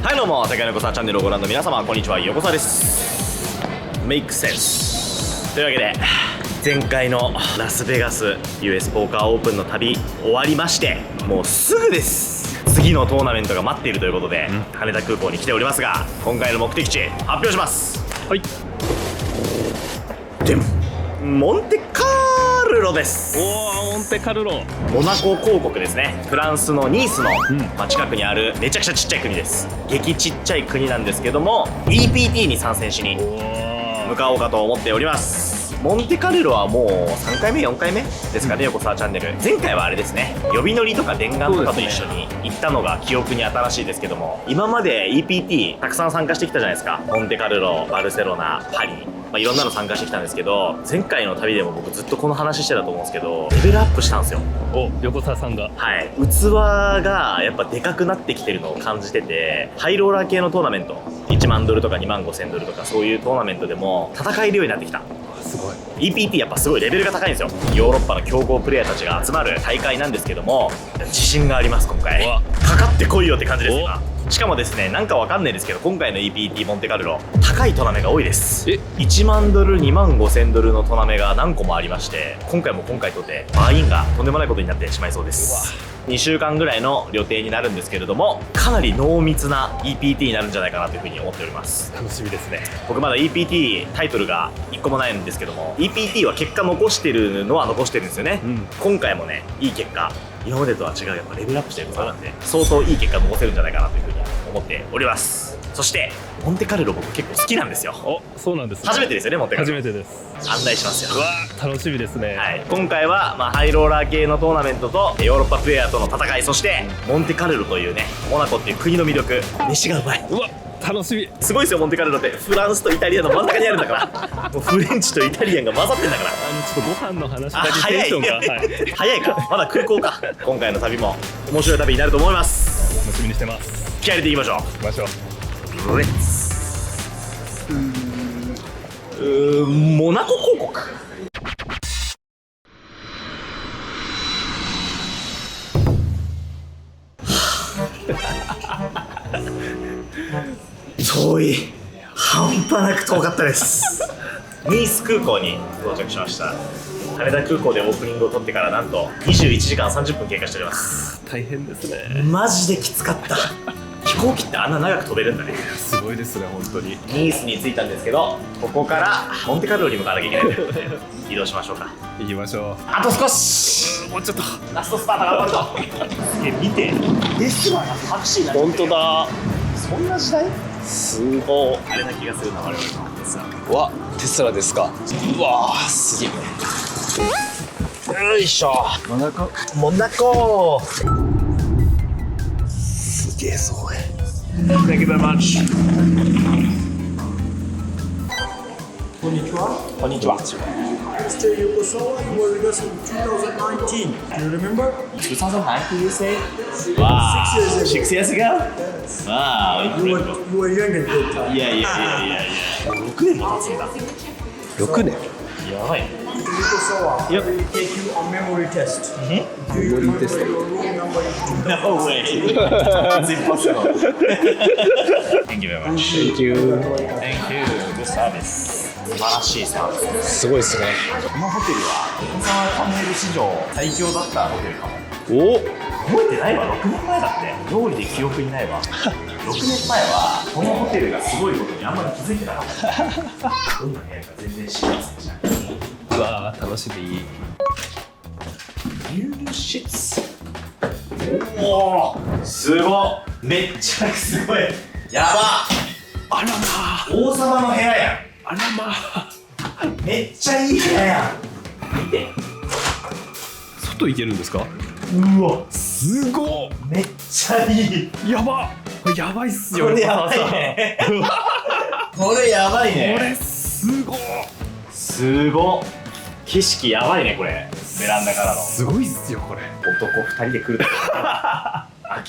はいどうも、世界の横澤チャンネルをご覧の皆様、こんにちは、横澤です。メイクセンスというわけで、前回のラスベガス US ポーカーオープンの旅終わりまして、もうすぐです。次のトーナメントが待っているということで、羽田空港に来ておりますが、今回の目的地発表します。はい、でもモンテカルロです。おお、モンテカルロ、モナコ公国ですね。フランスのニースの、近くにあるめちゃくちゃちっちゃい国です。激ちっちゃい国なんですけども、 EPT に参戦しに向かおうかと思っております。モンテカルロはもう3回目4回目ですかね、横澤チャンネル。前回はあれですね、呼び乗りとか伝願とかと一緒に行ったのが記憶に新しいですけども、今まで EPT たくさん参加してきたじゃないですか。モンテカルロ、バルセロナ、パリ、いろんなの参加してきたんですけど、前回の旅でも僕ずっとこの話してたと思うんですけど、レベルアップしたんですよ。お、横澤さんが。はい、器がやっぱでかくなってきてるのを感じてて、ハイローラー系のトーナメント、1万ドルとか2万5千ドルとかそういうトーナメントでも戦えるようになってきた。すごい。 EPT やっぱすごいレベルが高いんですよ。ヨーロッパの強豪プレイヤーたちが集まる大会なんですけども、自信があります今回。かかってこいよって感じです今。しかもですね、なんかわかんないですけど、今回の EPT モンテカルロ高いトナメが多いです。1万ドル2万5千ドルのトナメが何個もありまして、今回とてバーインがとんでもないことになってしまいそうです。2週間ぐらいの予定になるんですけれども、かなり濃密な EPT になるんじゃないかなというふうに思っております。楽しみですね。僕まだ EPT タイトルが1個もないんですけども、 EPT は結果残してるのは残してるんですよね、今回もね、いい結果、今までとは違う、やっぱレベルアップしてることなんで、相当いい結果残せるんじゃないかなというふうに思っております。そしてモンテカルロ僕結構好きなんですよ。お、そうなんですね。初めてですよね、モンテカルロ。初めてです。案内しますよ。うわー、楽しみですね。はい、今回は、ハイローラー系のトーナメントとヨーロッパプレイヤーとの戦い、そしてモンテカルロというね、モナコっていう国の魅力、飯がうまい。うわ、楽しみ。すごいですよ、モンテカルロってフランスとイタリアの真ん中にあるんだからもうフレンチとイタリアンが混ざってんだから。ちょっとご飯の話だけテンションが、早いか、まだ空港か今回の旅も面白い旅になると思います。楽しみにしてます。気合い入れていきましょう。行きましょう。レッツモナコ公国。遠い、半端なく遠かったですニース空港に到着しました。羽田空港でオープニングを取ってからなんと21時間30分経過しております。大変ですね。マジできつかった飛行機ってあんな長く飛べるんだね。すごいですね、本当に。ニースに着いたんですけど、ここからモンテカルロに向かわなきゃいけないということで移動しましょうか。行きましょう。あと少し、もうちょっと。ラストスパート頑張るぞ見て、レストランがタクシーな。本当だ。そんな時代すごい。あれな気がするな、我々のテスラ。わ、テスラですか。うわー、すげえ。よいしょ。モナコすげえすごい。 Thank you very much。 こんにちは。こんにちは。 Mr. Yokosawa, you were with us in 2019. Do you remember? 2019 you say? Wow, 6 years ago? Wow, You were young at that time. いや6年も経つんだ。6年。やばい。 Mr. Yokosawa, Yep. I will take you a memory test. Do you Memory remember test. your room number in No way. It's impossible. Thank you very much. Thank you. Thank you. Good service. 素晴らしいサービス。すごいですね。このホテルは横澤チャンネル史上最強だったホテルかも。お、覚えてないわ、6年前だって。通りで記憶にないわ。6年前はこのホテルがすごいことにあんまり気づいてなかった。どんな部屋か全然知りませんでした。うわー、楽しみ。入室室。おお、すごっ。めっちゃすごい。やば。あらま王様の部屋やん。あらまめっちゃいい部屋やん。見て。外行けるんですか。うわ、すごっ。めっちゃいい。やば。これやばいっすよ。これやばいね。これやばいね。これすごっ。すごっ。景色やばいねこれ。ベランダからの。すごいっすよこれ。男2人で来ると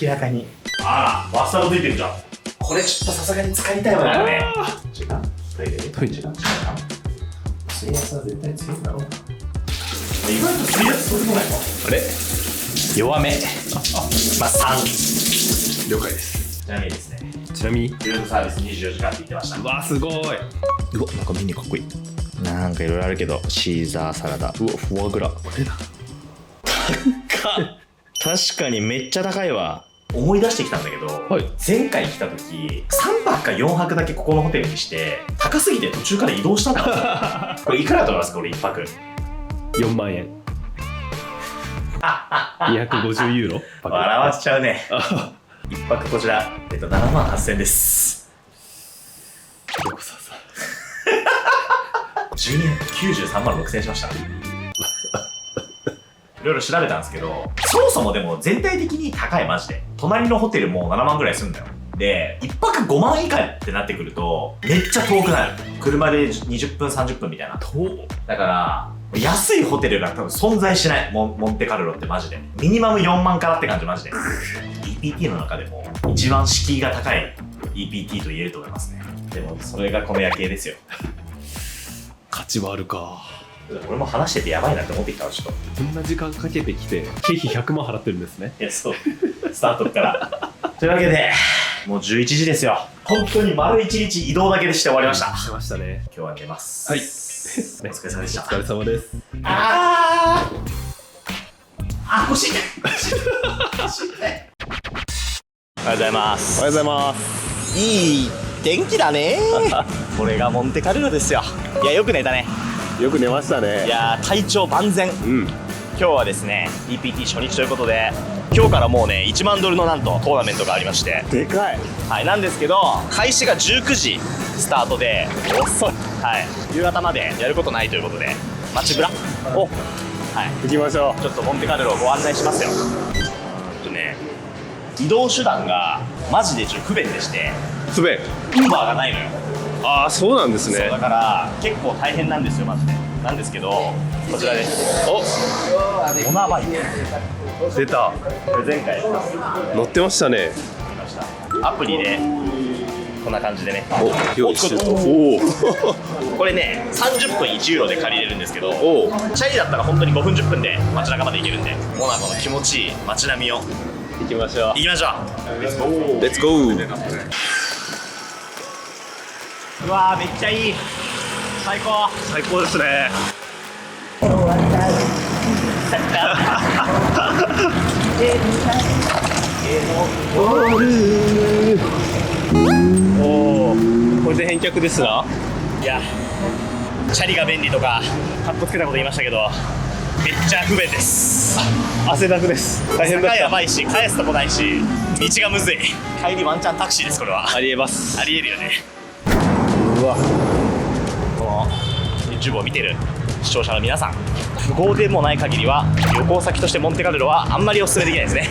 明らかに。あら、バスタブついてるじゃん。これちょっとさすがに使いたいわね。違う。トイレ。トイレ。違う。水圧は絶対つけるだろうな。意外と水圧取りこないか。あれ弱め。まあ3。了解です。じゃあいいですね。ちちなみにルームサービス24時間って言ってました。うわすごい。うわなんかメニューかっこいい。なんかいろいろあるけど、シーザーサラダ、うわフォアグラ、これだ。確かにめっちゃ高いわ。思い出してきたんだけど、はい、前回来た時3泊か4泊だけここのホテルにして高すぎて途中から移動したんだ。これいくらだと思いますか？これ1泊4万円。250ユーロ。笑わせちゃうね。1泊こちら、7万8000円です。横澤さん12円93万6000円しました。いろいろ調べたんですけど、そもそもでも全体的に高い、マジで。隣のホテルも7万ぐらいするんだよ。で、1泊5万以下ってなってくると、めっちゃ遠くなる。車で20分30分みたいな。だから、安いホテルが多分存在しない。モンテカルロってマジで。ミニマム4万からって感じ、マジで。EPT の中でも一番敷居が高い EPT と言えると思いますね。でも、それがこの夜景ですよ。価値はあるか。俺も話しててやばいなって思ってきたわ、ちょっと。こんな時間かけてきて経費100万払ってるんですね。いや、そう。スタートから。というわけで、もう11時ですよ。本当に丸1日移動だけでして終わりました。してましたね。今日は寝ます。はい。お疲れ様でした。お疲れ様です。腰痛い。腰痛い。おはようございます。おはようございます。いい天気だね。これがモンテカルロですよ。いや、よく寝たね。よく寝ましたね。いやー、体調万全。うん。今日はですね EPT 初日ということで、今日からもうね1万ドルのなんとトーナメントがありまして、でかい。はい、なんですけど開始が19時スタートで遅い。はい、夕方までやることないということで街ブラを、はい、行きましょう。ちょっとモンテカルロをご案内しますよ。移動手段がマジでちょっと不便でして、不便。ウーバーがないのよ。ああ、そうなんですね。そうだから結構大変なんですよ、マジで。なんですけど、こちらです。お、モナバイク。出た。これ前回乗ってましたね。来ました。アプリでこんな感じでね。お、用意してると。おお。これね、30分1ユーロで借りれるんですけど、おチャリだったら本当に5分10分で街中まで行けるんで、モナコの気持ちいい街並みを行きましょう。行きましょう。レッツゴー。レッツゴー。うわー、めっちゃいい。最高。最高ですね。おお、これで返却ですな。いや、チャリが便利とかカッコつけたこと言いましたけど、めっちゃ不便です。汗だくです。大変だった。坂やばいし、返すとこないし、道がむずい。帰りワンチャンタクシーです、これは。ありえます。ありえるよね。うわ、この YouTube を見てる視聴者の皆さん、不合でもない限りは旅行先としてモンテカルロはあんまりお勧めできないですね。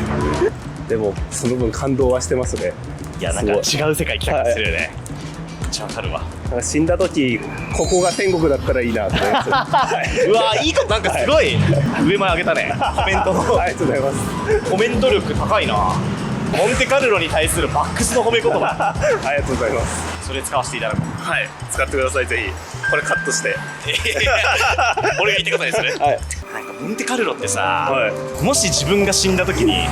でもその分感動はしてますね。いや、なんか違う世界来た感じするよね。めっちゃわかるわ。なんか死んだ時ここが天国だったらいいなってやつ。うわー、いいこと、なんかすごい上前上げたね。コメントのありがとうございます。コメント力高いな。モンテカルロに対するマックスの褒め言葉。ありがとうございます。それ使わせていただこう。はい、使ってください。ぜひこれカットして。俺が言ってくださいですね。はい。なんかモンテカルロってさ、はもし自分が死んだ時に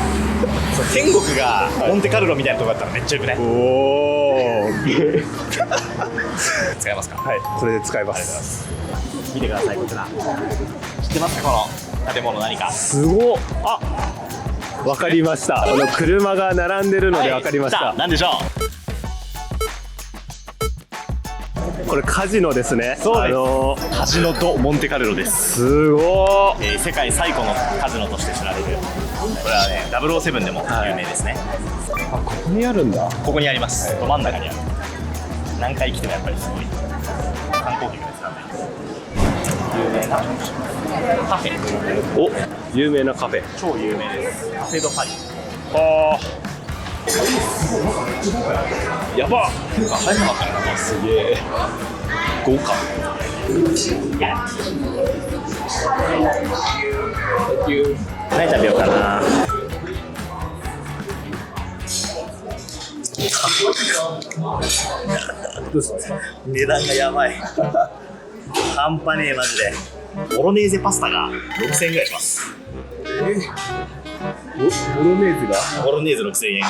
そう天国がモンテカルロみたいなとこだったらめっちゃよくない？おお。使えますか？はい、これで使います。見てください、こちら。知ってますか、この建物何か？すごっ。あ、わかりました。車が並んでるのでわかりました。はい、なんでしょう？これカジノですね。そうです。カジノ・ド・モンテカルロです。すごー。世界最古のカジノとして知られる。これはね、007でも有名ですね。あ、ここにあるんだ。ここにあります。ど真ん中にある。何回来てもやっぱりすごい観光客ですからね。有名なカフェ。お、有名なカフェ。超有名です。カフェ・ド・パリ。はあ。やばっ。入んなかったよな。すげえ。豪華。何食べようかな。どうしますか？値段がやばい。半端ねえ、マジで。ボロネーゼパスタが6000円ぐらいします。ボロネーゼがボロネーゼ6000円。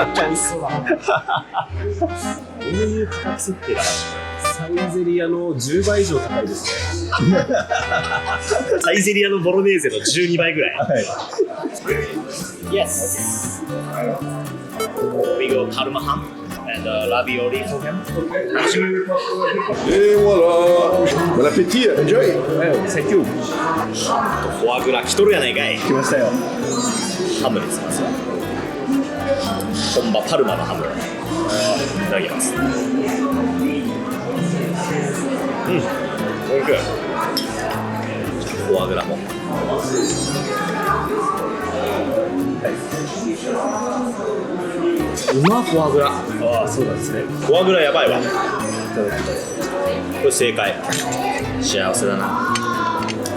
っちゃ美味しそうだな。どういう価格設定だ。サイゼリアの10倍以上高いですね。サイゼリアのボロネーゼの12倍ぐらい。はい。Yes. We go Parma ham and ravioli for him. Et voilà. Bon appétit, enjoy. Thank you. フォアグラ来とるやないかい。来ましたよ。ハムですまずは。本場パルマのハム。いただきます。おいしい。フォアグラも。うまフォアグラ。ああ、そうなんですね。フォアグラやばいわ。いただきます。これ正解。幸せだな。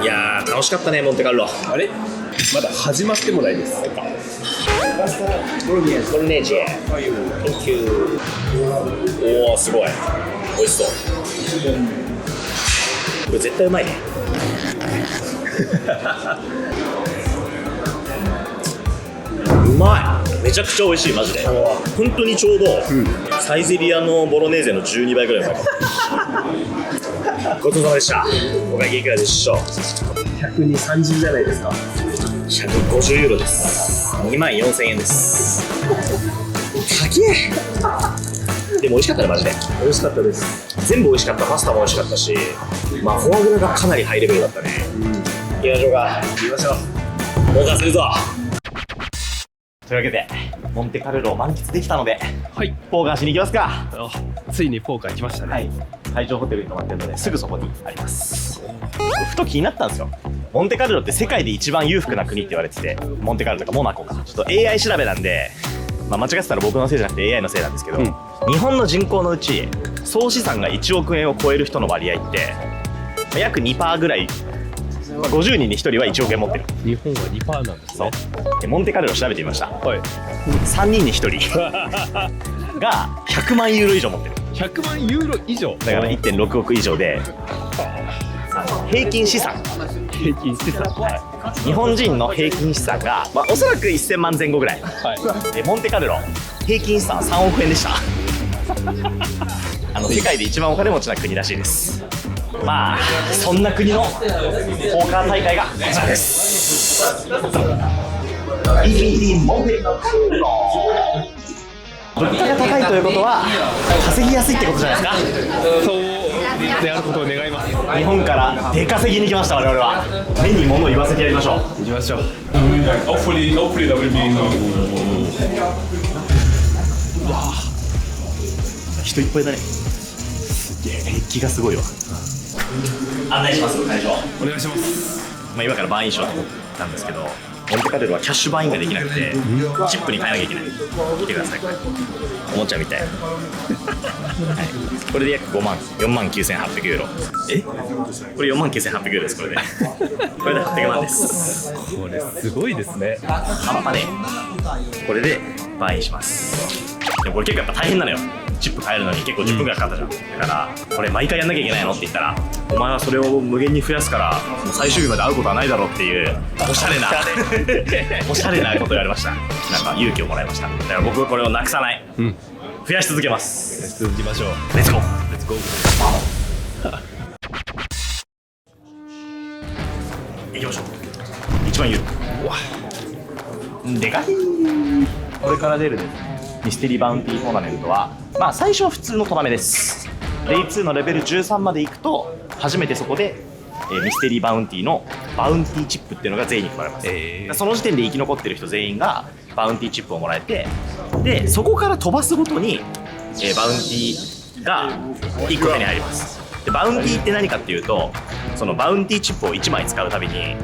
いやー楽しかったねモンテカルロ。あれまだ始まってもないです。ボロネージェ。Thank you。おーすごい。美味しそう。これ絶対うまいね。うまい。めちゃくちゃ美味しいマジで。本当にちょうど、サイゼリアのボロネーゼの12倍ぐらいの。ごちそうさまでした。お会計いかがでしょう。120、30じゃないですか。150ユーロです。24,000円です。高え。でも美味しかったねマジで。美味しかったです。全部美味しかった。パスタも美味しかったし、まあフォアグラがかなりハイレベルだったね。行きましょうか。行きましょう。謳歌するぞ。というわけでモンテカルロを満喫できたので、はい。ポーカーしに行きますか。ついにポーカー来ましたね。はい。海上ホテルに泊まってるのですぐそこにあります。ふと気になったんですよ。モンテカルロって世界で一番裕福な国って言われてて、モンテカルロとかモナコか。ちょっと AI 調べなんで、まあ、間違ってたら僕のせいじゃなくて AI のせいなんですけど、日本の人口のうち総資産が1億円を超える人の割合って約 2% ぐらい、50人に1人は1億円持ってる。日本は 2% なんですそうね。でモンテカルロ調べてみました。はい。3人に1人が100万ユーロ以上持ってる。100万ユーロ以上。だから 1.6 億以上で、平均資産、平均資産。日本人の平均資産が、まあ、おそらく1000万前後ぐらい。はい。でモンテカルロ平均資産は3億円でした。世界で一番お金持ちな国らしいです。まあそんな国のポーカー大会がこちらです。EPT モンテカルロ。物価が高いということは稼ぎやすいってことじゃないですか。そうであることを願います。日本から出稼ぎに来ました。我々は目に物を言わせてやりましょう。行きましょう。Hopefully that will be. 人いっぱいだね。すげえ熱気がすごいわ。案内します会場。お願いします。まあ今からバインしようと思ったんですけど、モンテカルロはキャッシュバインができなくてチップに変えなきゃいけない。見てくださいこれ。おもちゃみたい。はい、これで約49,800ユーロ。え？これ49,800ユーロです。これでこれで800万です。これすごいですね。半端ねえ。これでバインします。でもこれ結構やっぱ大変なのよ。チップ変えるのに結構10分ぐらいかかったじゃん。だからこれ毎回やんなきゃいけないのって言ったら、お前はそれを無限に増やすからもう最終日まで会うことはないだろうっていうおしゃれなおしゃれなこと言われました。なんか勇気をもらいました。だから僕はこれをなくさない、増やし続けます。続きましょう。レッツゴー。レッツゴー。行きましょう。1万ユーロ。でかい。これから出るですねミステリーバウンティートーナメントは、まあ最初は普通のトナメです。レイ2のレベル13まで行くと初めてそこで、ミステリーバウンティーのバウンティーチップっていうのが全員に配られます。その時点で生き残ってる人全員がバウンティーチップをもらえて、でそこから飛ばすごとに、バウンティーが1個手に入ります。でバウンティーって何かっていうと、そのバウンティーチップを1枚使うたびに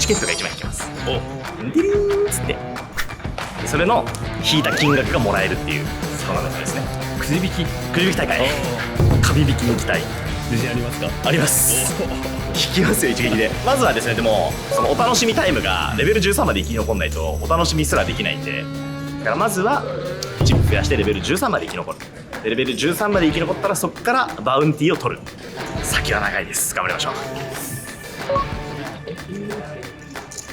チケットが1枚引きます。おディリーンっつってそれの引いた金額がもらえるっていうトーナメントですね。くじ引き。くじ引き大会。紙引きに行きたい。自信ありますか？あります。引きますよ一撃で。まずはですね、でもそのお楽しみタイムがレベル13まで生き残んないとお楽しみすらできないんで、だからまずはチップ増やしてレベル13まで生き残る。でレベル13まで生き残ったらそこからバウンティーを取る。先は長いです。頑張りましょう。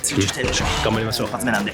次10点でしょ。頑張りましょう。一発目なんで。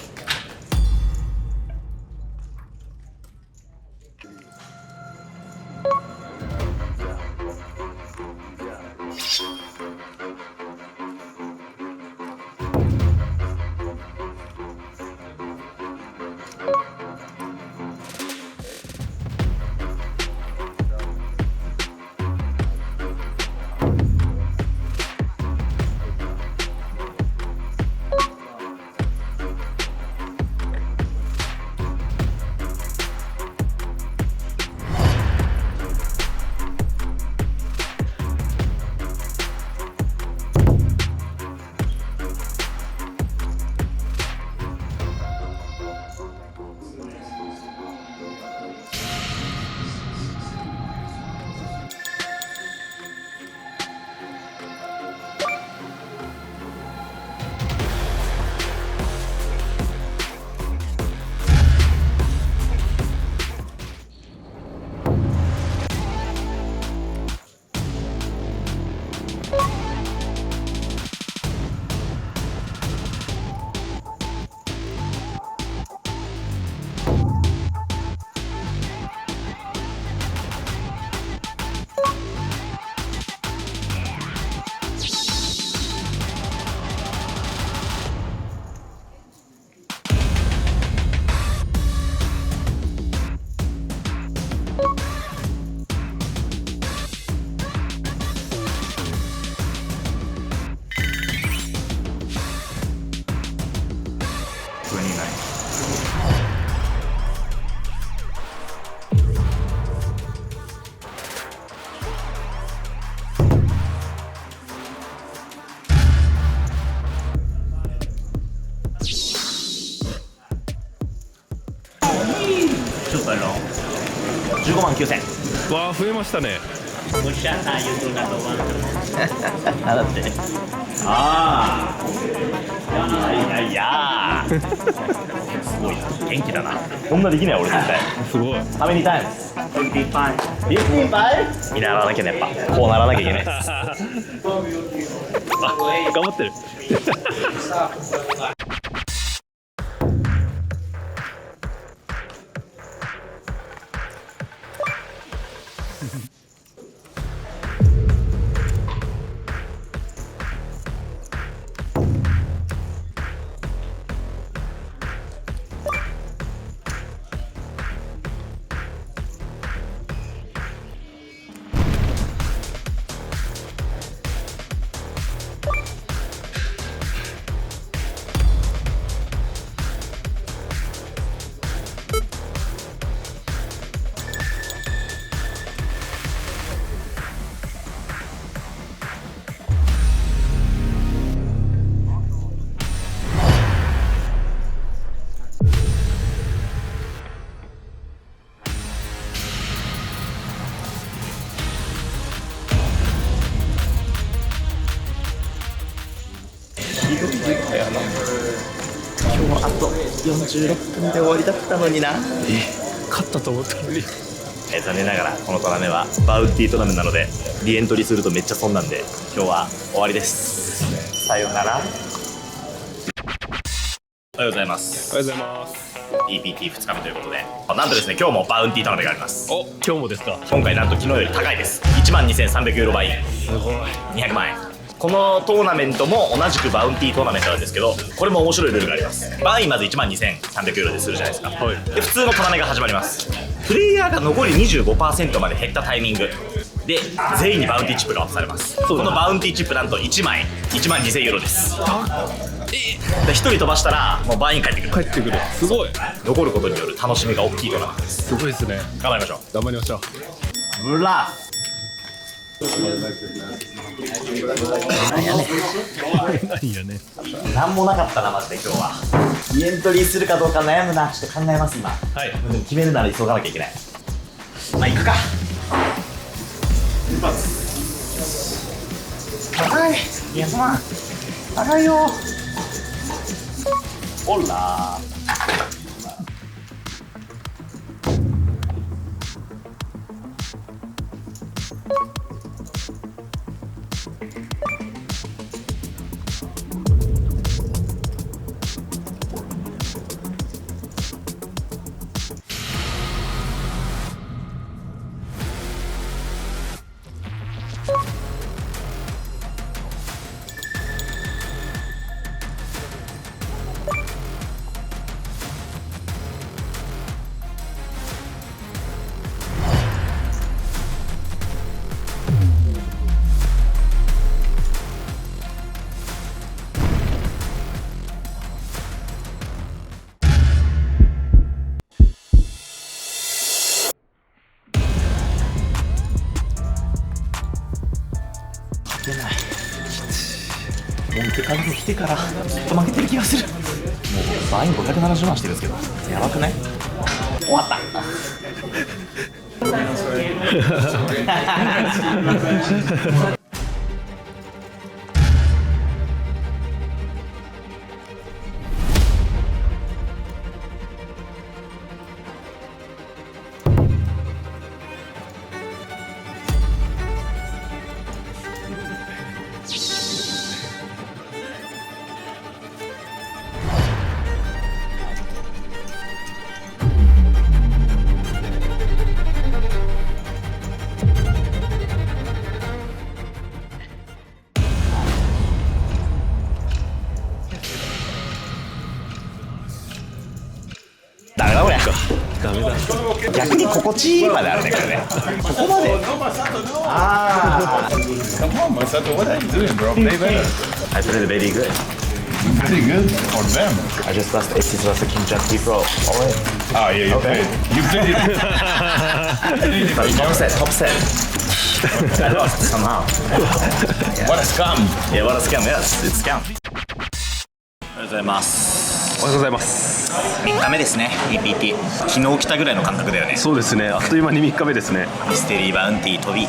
それの15万9000。わあ増えましたね。なんだってああいやすごいな、元気だな。こんなできない俺絶対。すごい。How many times? 55? 見習わなきゃね、やっぱこうならなきゃいけない。あ、頑張ってる。今日あと46分で終わりだったのにな。勝ったと思ったのに。残念ながらこのトラメはバウンティートラメなのでリエントリーするとめっちゃ損なんで今日は終わりです。さようなら。おはようございます。おはようございます。 EPT2 日目ということで、なんとですね今日もバウンティートラメがあります。お、今日もですか。今回なんと昨日より高いです。12,300ユーロバイン、すごい。200万円。このトーナメントも同じくバウンティートーナメントなんですけど、これも面白いルールがあります。バインまず12,300ユーロでするじゃないですか、はい。で普通のトーナメが始まります。プレイヤーが残り 25% まで減ったタイミングで全員にバウンティーチップが渡されます。このバウンティーチップなんと1枚12,000ユーロです。で1人飛ばしたらもうバイン返ってくる。帰ってくる。すごい。残ることによる楽しみが大きいトーナメントです。すごいですね。頑張りましょ頑張りましょう。う。ブラなんやね何やね。なんもなかったなマジで今日は。リエントリーするかどうか悩むな。ちょっと考えます今。はい。でも決めるなら急がなきゃいけない。まあ行くか。高い。いやまあ高いよ。ほら出ない。モンテカルロ来てからずっと負けてる気がする。もうバイン570万してるんですけどやばくない？終わったダメだこれ。ダメだ。逆に心地いいまであるねこれね。ここまで。ああ。Come on, Masato, what are you doing, bro? Play better. I played very good. Pretty good for them. I just lost 80 lost the King Jack Pro. Alright. Oh, yeah, you Okay. played. You played it. But top set. I lost somehow. What a scam. Yeah, what a scam. Yes, it's scam. ございます。おはようございます。3日目ですね EPT。 昨日来たぐらいの感覚だよね。そうですね、あっという間に3日目ですね。ミステリーバウンティー飛び、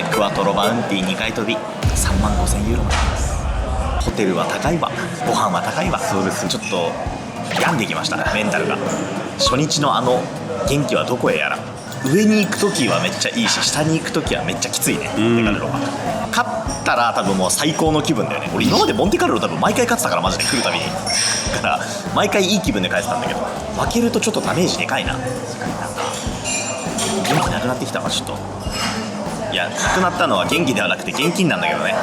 クワトロバウンティー2回飛び、3万5000ユーロもらいます。ホテルは高いわ、ご飯は高いわ。そうです。ちょっと病んできましたメンタルが。初日の元気はどこへやら。上に行く時はめっちゃいいし、下に行く時はめっちゃきついね、モンテカルロが。勝ったら多分もう最高の気分だよね。俺今までモンテカルロ多分毎回勝ってたから、マジで来るたびに。だから毎回いい気分で帰ってたんだけど、負けるとちょっとダメージでかいな。元気なくなってきたわ、ちょっと。いや、なくなったのは元気ではなくて現金なんだけどね。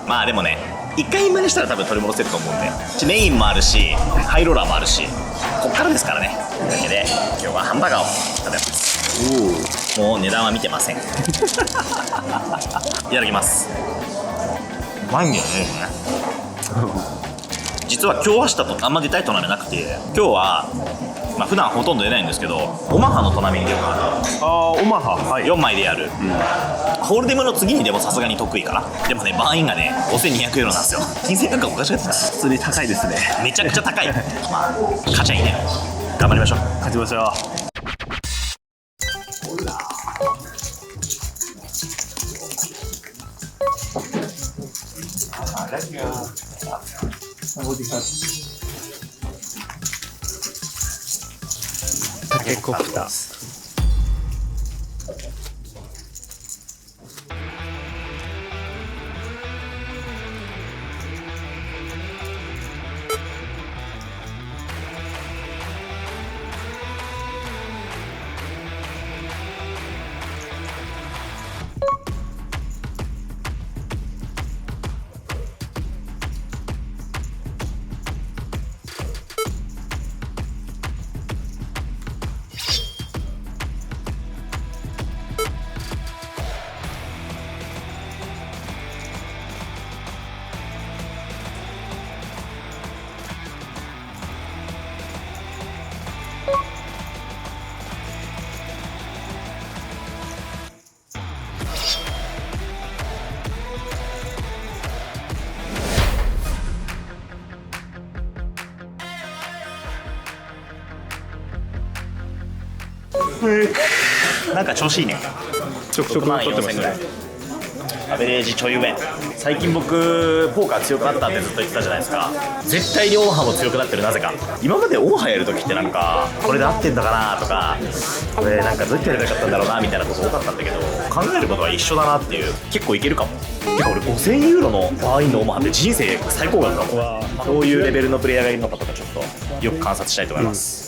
まあでもね、1回真似したら多分取り戻せると思うんで。メインもあるし、ハイローラーもあるし、こっからですからね。というわけで今日はハンバーガーを食べます。もう値段は見てません。いただきます。うまいんだよね。実は今日明日とあんま出たいトナメなくて、今日はまあ普段ほとんど出ないんですけど、オマハのトナメに出ようかなと。オマハ、はい、4枚でやる、ホールデムの次にでもさすがに得意かな。でもね、バーインがね5200ユーロなんですよ。金銭感覚おかしかった。普通に高いですね。めちゃくちゃ高い。まあ勝ちゃいいね。頑張りましょう。勝ちましょう。タケコプター。なんか調子いいね。ちょくちょく6万取ってます4000ぐらいね。アベレージちょい上。最近僕ポーカー強くなったってずっと言ってたじゃないですか。絶対にオンハも強くなってる。なぜか今までオンハやるときってなんかこれで合ってんだかなとか、これなんかどうやってやればよかったんだろうなみたいなこと多かったんだけど、考えることは一緒だなっていう。結構いけるかも。てか俺5000ユーロのバーインのオンハって人生最高額だもん。どういうレベルのプレイヤーがいるのかとかちょっとよく観察したいと思います。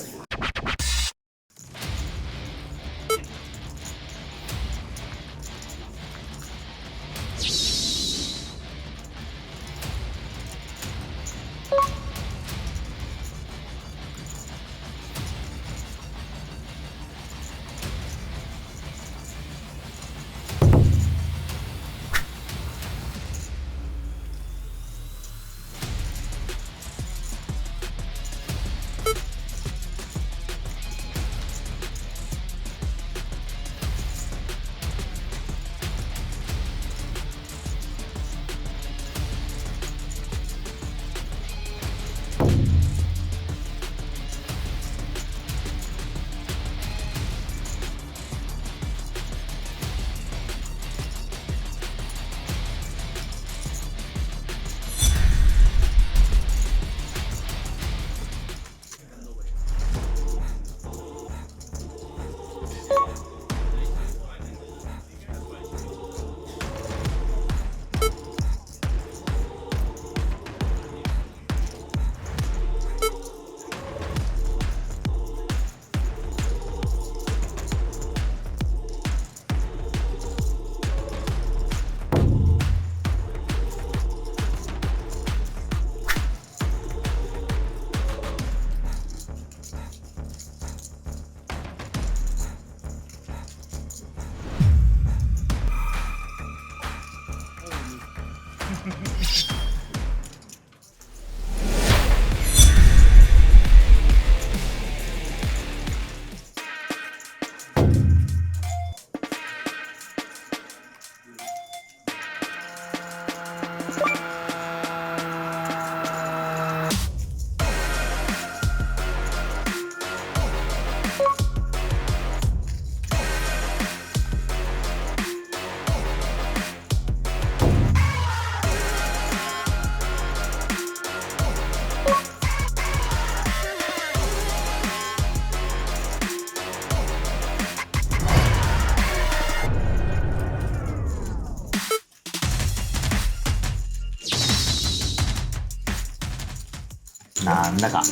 なんだか気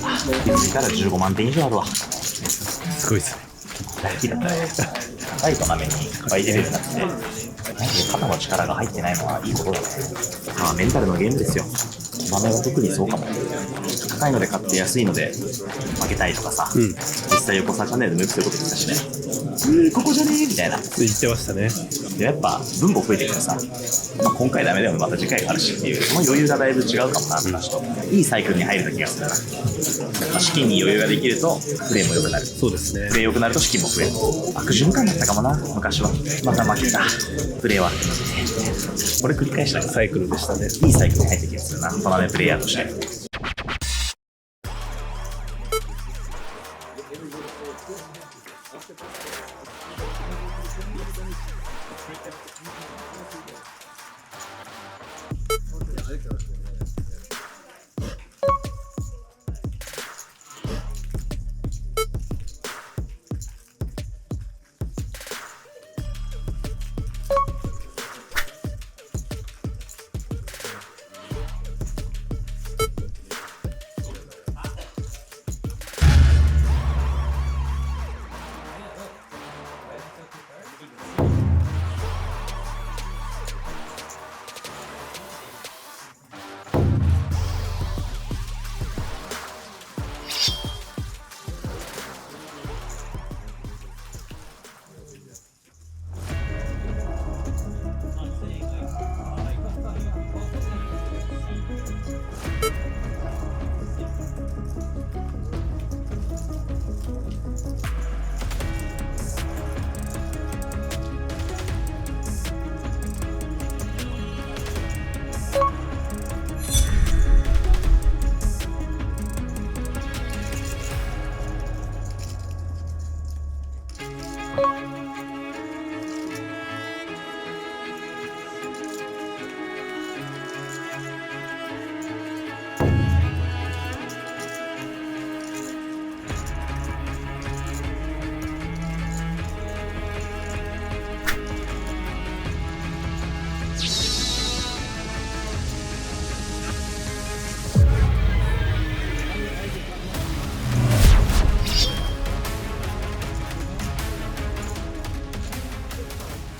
づいたら15万点以上あるわ。すごいですね。大好きだったね。高いと画面に倍出れるようになってて、マジで肩の力が入ってないのはいいことだね。まあメンタルのゲームですよ。豆は特にそうかも。高いので買って安いので負けたいとかさ、実際横澤チャンネルでもよくそういうこと言ってたしね。ここじゃねえみたいな。言ってましたね。でやっぱ分母増えてくるさ、まあ、今回ダメでもまた次回があるしっていう、その余裕がだいぶ違うかもな、話と。いいサイクルに入れた気がするな。まあ資金に余裕ができるとプレーも良くなる。そうですね。プレー良くなると資金も増える。悪循環だったかもな、昔は。また負けた。プレーは。これ繰り返したサイクルでしたね。いいサイクルに入った気がするな、トナメプレイヤーとして。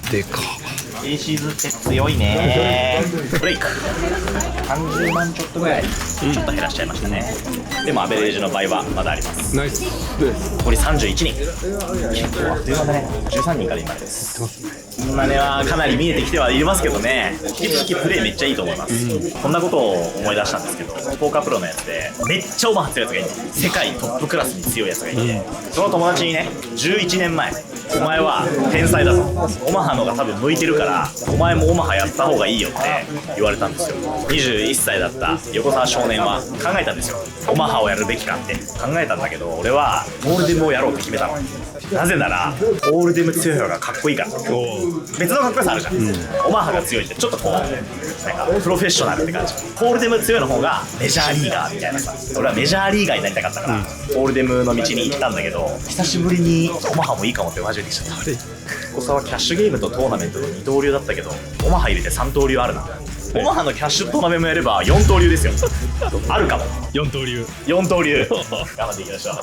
でか。エーシーズって強いね。ブレイク30万ちょっとぐらい、ちょっと減らしちゃいましたね。でもアベレージの倍はまだあります。ナイス。残り31人。結構あっという間だね。13人から今です。今ねはかなり見えてきてはいますけどね、引き続きプレイめっちゃいいと思います。こんなことを思い出したんですけど、ポーカープロのやつでめっちゃオマハ強いやつがいるの。世界トップクラスに強いやつがいて、その友達にね、11年前お前は天才だぞ、オマハのが多分向いてるからお前もオマハやった方がいいよって言われたんですよ。21歳だった横澤少年は考えたんですよ。オマハをやるべきかって考えたんだけど、俺はオールデムをやろうって決めたの。なぜならオールデム強い方がかっこいいから。別のかっこよさあるじゃん。オマハが強いってちょっとこうなんかプロフェッショナルって感じ。オールデム強いの方がメジャーリーガーみたいなさ。俺はメジャーリーガーになりたかったから、オールデムの道に行ったんだけど、久しぶりにオマハもいいかもってマジでしちゃった。小沢はキャッシュゲームとトーナメントの二刀流だったけど、オマハ入れて3刀流あるな。オマハのキャッシュトーナメントもやれば4刀流ですよ。あるかも。4刀流。4刀流頑張っていきましょう。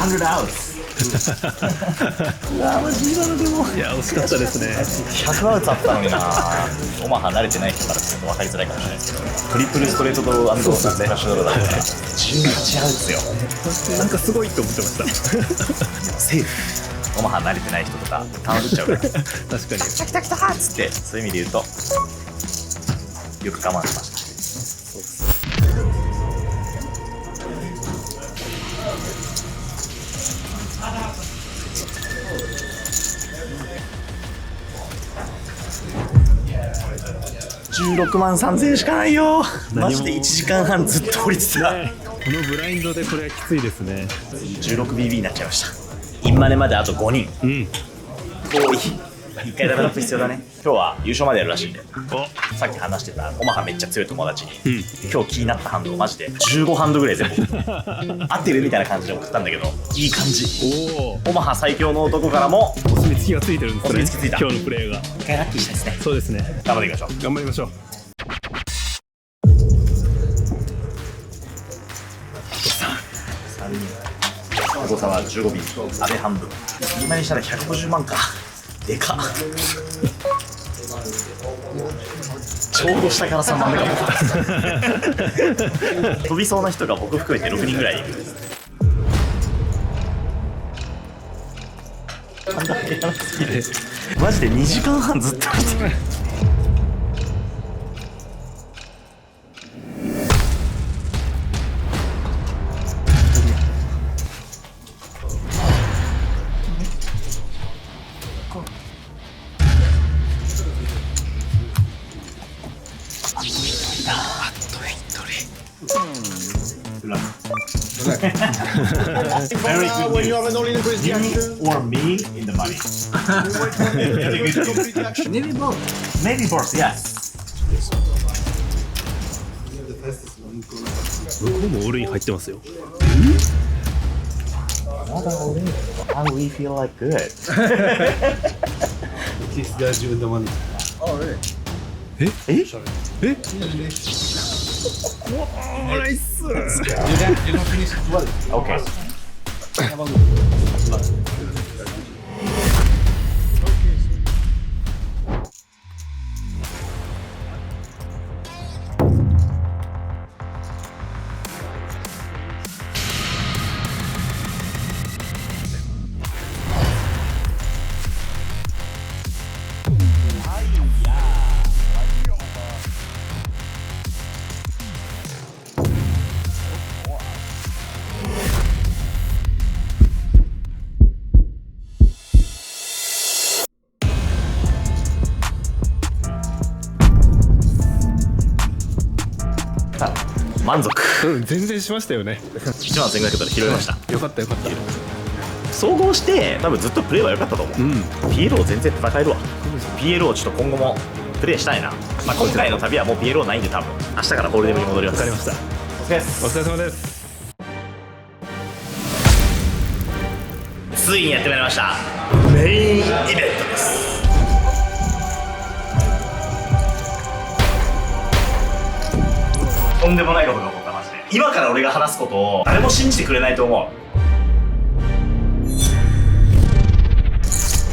100 outs. マジ今のでもいや惜しかったですね。100アウトあったのにな。オマハ慣れてない人からすると分かりづらいかもしれないですけど、トリプルストレートドロー&スラッシュドローだとね、18アウトですよ。なんかすごいって思ってました。セーフ。オマハ慣れてない人とか楽しっちゃうから確かに。来た来たっつって、そういう意味で言うとよく我慢しました。16万3000円しかないよ。マジで1時間半ずっと降りてた。このブラインドでこれはきついですね。 16BB になっちゃいました。インマネまであと5人。うん遠い。1回ダメラップ必要だね。今日は優勝までやるらしいんで、おさっき話してたオマハめっちゃ強い友達に、うん今日気になったハンドをマジで15ハンドぐらい全部合ってるみたいな感じで送ったんだけど、いい感じ。おオマハ最強の男からもお墨付きがついてるんですね。お墨付きついた今日のプレーが。一回ラッキーしたいですね。そうですね。頑張っていきましょう。頑張りましょう。誤差は15BB、安倍半分。今にしたら150万か。でかっ。ちょうど下から3番目かも。飛びそうな人が僕含めて6人ぐらいいる。マジで2時間半ずっと見てる。When you have an all-in reaction, Or me in the money. maybe both. Maybe both, yes. 向こうもオールイン入ってますよ。How do we feel like good? This guy's doing the money. Oh, really? えナイス。 You don't finish it well. Okay. Ah, 満足。うん全然しましたよね。 1万1500ドル拾いました。よかったよかった。総合して多分ずっとプレーは良かったと思う。PLO 全然戦えるわ。PLO ちょっと今後もプレーしたいな。まあ、今回の旅はもう PLO ないんで多分明日からホールデムに戻ります。わかりました。お疲れです。お疲れ様です。ついにやってまいりました。メインイベントです。とんでもないことが起こったマジで。今から俺が話すことを誰も信じてくれないと思う。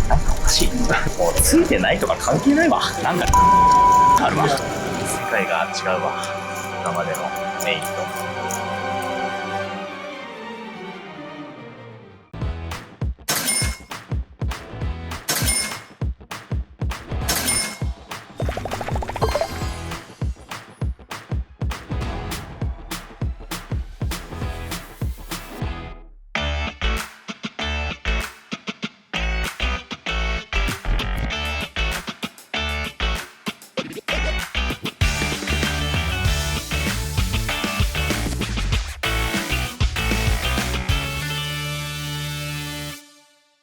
なんかおかしい。もうついてないとか関係ないわ。なんかあるわ。世界が違うわ。今までのメインと。